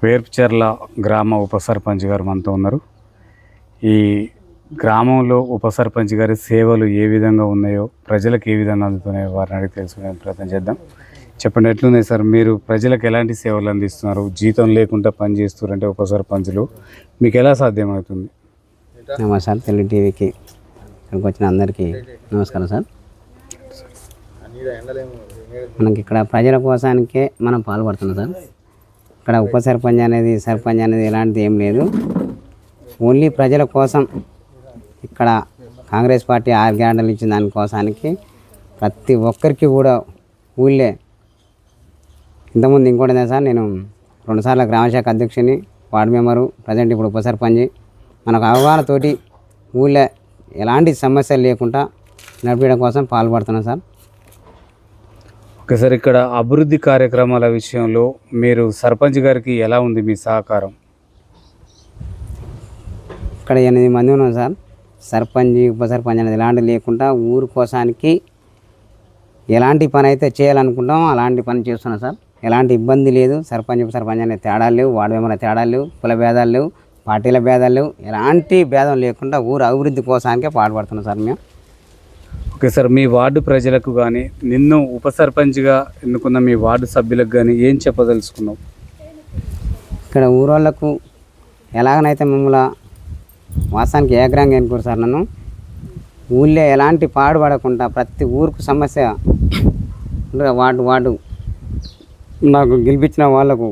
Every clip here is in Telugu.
వేర్పుచెర్ల గ్రామ ఉప సర్పంచ్ గారు మనతో ఉన్నారు. ఈ గ్రామంలో ఉప సర్పంచ్ గారి సేవలు ఏ విధంగా ఉన్నాయో, ప్రజలకు ఏ విధంగా అందుతున్నాయో వారిని అడిగి తెలుసుకునే ప్రయత్నం చేద్దాం. చెప్పండి, ఎట్లున్నాయి సార్? మీరు ప్రజలకు ఎలాంటి సేవలు అందిస్తున్నారు? జీతం లేకుండా పని చేస్తున్నారంటే ఉప సర్పంచులు, మీకు ఎలా సాధ్యమవుతుంది? నమస్కారం, తెలుగు టీవీకి ఇక్కడికి వచ్చిన అందరికీ నమస్కారం సార్. మనకి ఇక్కడ ప్రజల కోసానికే మనం పాల్పడుతున్నాం సార్. ఇక్కడ ఉప సర్పంచ్ అనేది సర్పంచ్ అనేది ఎలాంటిది ఏం లేదు, ఓన్లీ ప్రజల కోసం. ఇక్కడ కాంగ్రెస్ పార్టీ 6 గ్యారెంటీలు ఇచ్చిన దానికోసానికి ప్రతి ఒక్కరికి కూడా ఊళ్ళే. ఇంతకుముందు ఇంకోటి సార్, నేను 2 సార్లు గ్రామశాఖ అధ్యక్షుని, వార్డు మెంబరు, ప్రజెంట్ ఇప్పుడు ఉప సర్పంచ్. మనకు అవగాహనతోటి ఊళ్ళో ఎలాంటి సమస్యలు లేకుండా నడిపించడం కోసం పాల్పడుతున్నాం సార్. ఓకే సార్, ఇక్కడ అభివృద్ధి కార్యక్రమాల విషయంలో మీరు సర్పంచ్ గారికి ఎలా ఉంది మీ సహకారం? ఇక్కడ 8 మంది ఉన్నాం సార్. సర్పంచ్ ఉప సర్పంచ్ అనేది ఎలాంటి లేకుండా ఊరు కోసానికి ఎలాంటి పని అయితే చేయాలనుకుంటాం అలాంటి పని చేస్తున్నాం సార్. ఎలాంటి ఇబ్బంది లేదు. సర్పంచ్ ఉప సర్పంచ్ అనే తేడాలు లేవు, వార్డు మెంబర్ తేడాలు లేవు, కుల భేదాలు లేవు, పార్టీల భేదాలు లేవు. ఎలాంటి భేదం లేకుండా ఊరు అభివృద్ధి కోసానికే పాటుపడుతున్నాం సార్ మేము. ఓకే సార్, మీ వార్డు ప్రజలకు కానీ, నిన్ను ఉప సర్పంచ్గా ఎన్నుకున్న మీ వార్డు సభ్యులకు కానీ ఏం చెప్పదలుచుకున్నావు? ఇక్కడ ఊరోళ్ళకు ఎలాగనైతే మమ్మల్ని వాస్తవానికి ఏగ్రంగా ఎన్నుకోరు సార్. నన్ను ఊళ్ళో ఎలాంటి పాడుపడకుండా ప్రతి ఊరుకు సమస్య వార్డు నాకు గెలిపించిన వాళ్ళకు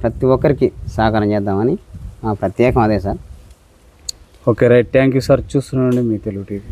ప్రతి ఒక్కరికి సహకారం చేద్దామని ప్రత్యేకం అదే sir. Okay right, thank you sir. చూస్తున్నాండి మీ తెలుగు టీవీ.